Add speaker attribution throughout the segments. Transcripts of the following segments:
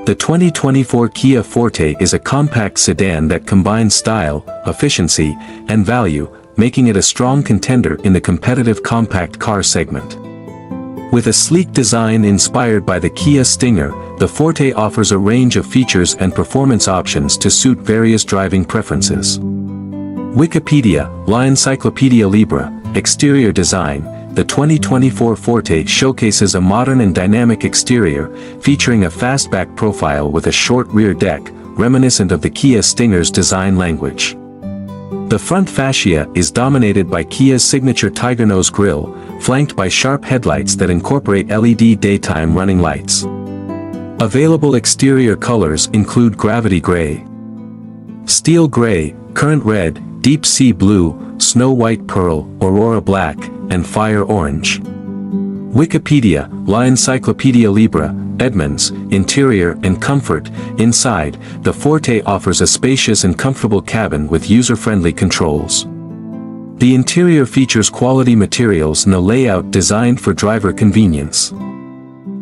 Speaker 1: The 2024 Kia Forte is a compact sedan that combines style, efficiency, and value, making it a strong contender in the competitive compact car segment. With a sleek design inspired by the Kia Stinger, the Forte offers a range of features and performance options to suit various driving preferences. Wikipedia, La Enciclopedia Libre, Exterior Design. The 2024 Forte showcases a modern and dynamic exterior, featuring a fastback profile with a short rear deck, reminiscent of the Kia Stinger's design language. The front fascia is dominated by Kia's signature Tiger Nose grille, flanked by sharp headlights that incorporate LED daytime running lights. Available exterior colors include Gravity Gray, Steel Gray, Current Red, Deep Sea Blue, Snow White Pearl, Aurora Black, and Fire Orange. Wikipedia, La Enciclopedia Libre, Edmunds, Interior and Comfort. Inside, the Forte offers a spacious and comfortable cabin with user-friendly controls. The interior features quality materials and a layout designed for driver convenience.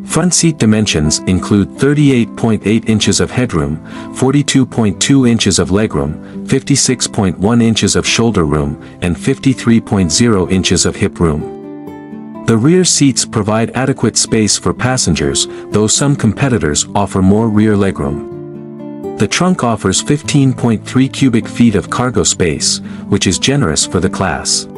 Speaker 1: Front seat dimensions include 38.8 inches of headroom, 42.2 inches of legroom, 56.1 inches of shoulder room, and 53.0 inches of hip room. The rear seats provide adequate space for passengers, though some competitors offer more rear legroom. The trunk offers 15.3 cubic feet of cargo space, which is generous for the class.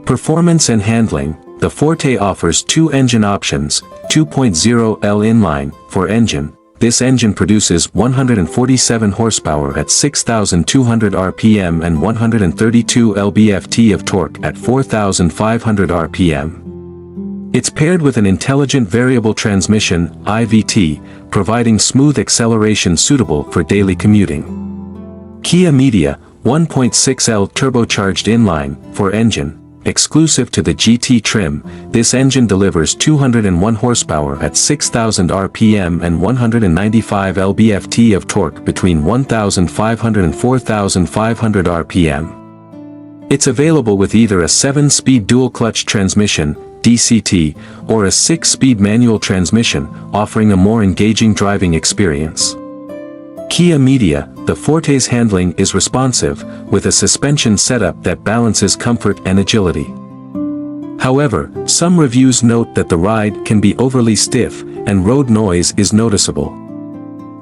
Speaker 1: Performance and handling. The Forte offers two engine options, 2.0L inline, 4 engine. This engine produces 147 horsepower at 6,200 RPM and 132 lb-ft of torque at 4,500 RPM. It's paired with an intelligent variable transmission, IVT, providing smooth acceleration suitable for daily commuting. Kia Media, 1.6L turbocharged inline, 4 engine. Exclusive to the GT trim, this engine delivers 201 horsepower at 6,000 RPM and 195 lb-ft of torque between 1,500 and 4,500 RPM. It's available with either a 7-speed dual-clutch transmission, DCT, or a 6-speed manual transmission, offering a more engaging driving experience. Kia Media, the Forte's handling is responsive, with a suspension setup that balances comfort and agility. However, some reviews note that the ride can be overly stiff, and road noise is noticeable.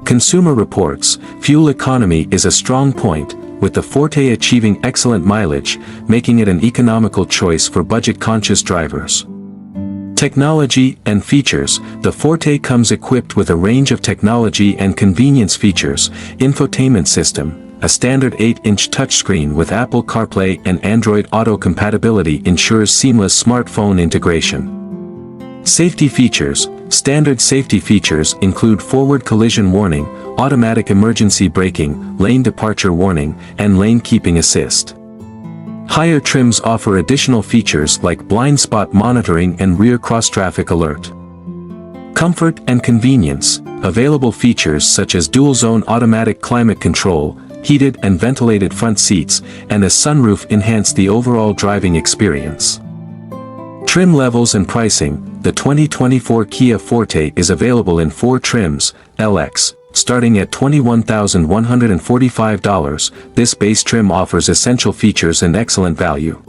Speaker 1: Consumer Reports, fuel economy is a strong point, with the Forte achieving excellent mileage, making it an economical choice for budget-conscious drivers. Technology and features. The Forte comes equipped with a range of technology and convenience features. Infotainment system. A standard 8-inch touchscreen with Apple CarPlay and Android Auto compatibility ensures seamless smartphone integration. Safety features. Standard safety features include forward collision warning, automatic emergency braking, lane departure warning, and lane keeping assist. Higher trims offer additional features like blind spot monitoring and rear cross-traffic alert. Comfort and convenience. Available features such as dual-zone automatic climate control, heated and ventilated front seats, and a sunroof enhance the overall driving experience. Trim levels and pricing. The 2024 Kia Forte is available in 4 trims, LX, starting at $21,145, this base trim offers essential features and excellent value.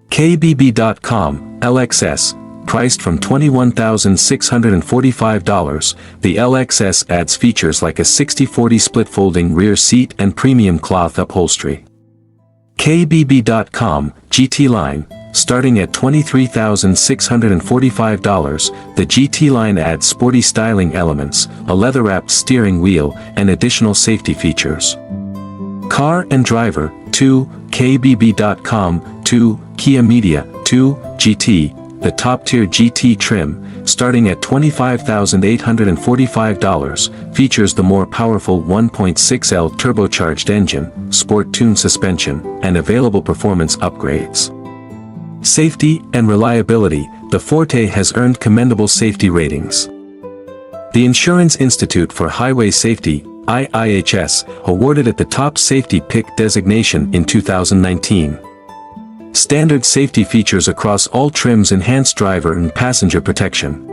Speaker 1: KBB.com, LXS, priced from $21,645, the LXS adds features like a 60/40 split folding rear seat and premium cloth upholstery. KBB.com, GT Line, starting at $23,645, the GT Line adds sporty styling elements, a leather-wrapped steering wheel, and additional safety features. Car and Driver, 2, KBB.com, 2, Kia Media, 2, GT, the top-tier GT trim, starting at $25,845, features the more powerful 1.6L turbocharged engine, sport-tuned suspension, and available performance upgrades. Safety and reliability. The Forte has earned commendable safety ratings. The Insurance Institute for Highway Safety, IIHS, awarded it the top safety pick designation in 2019. Standard safety features across all trims enhance driver and passenger protection.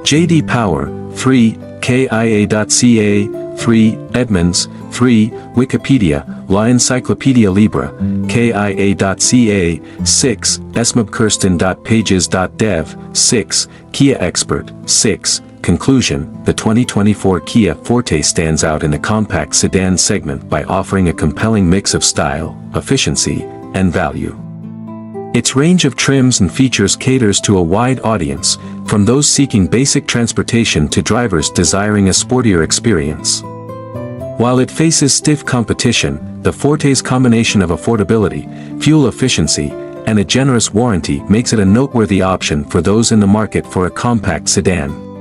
Speaker 1: J.D. Power, 3, KIA.ca, 3, Edmunds, 3, Wikipedia, La Encyclopedia Libre, KIA.ca, 6, esmobkirsten.pages.dev, 6, Kia Expert, 6, Conclusion. The 2024 Kia Forte stands out in the compact sedan segment by offering a compelling mix of style, efficiency, and value. Its range of trims and features caters to a wide audience, from those seeking basic transportation to drivers desiring a sportier experience. While it faces stiff competition, the Forte's combination of affordability, fuel efficiency, and a generous warranty makes it a noteworthy option for those in the market for a compact sedan.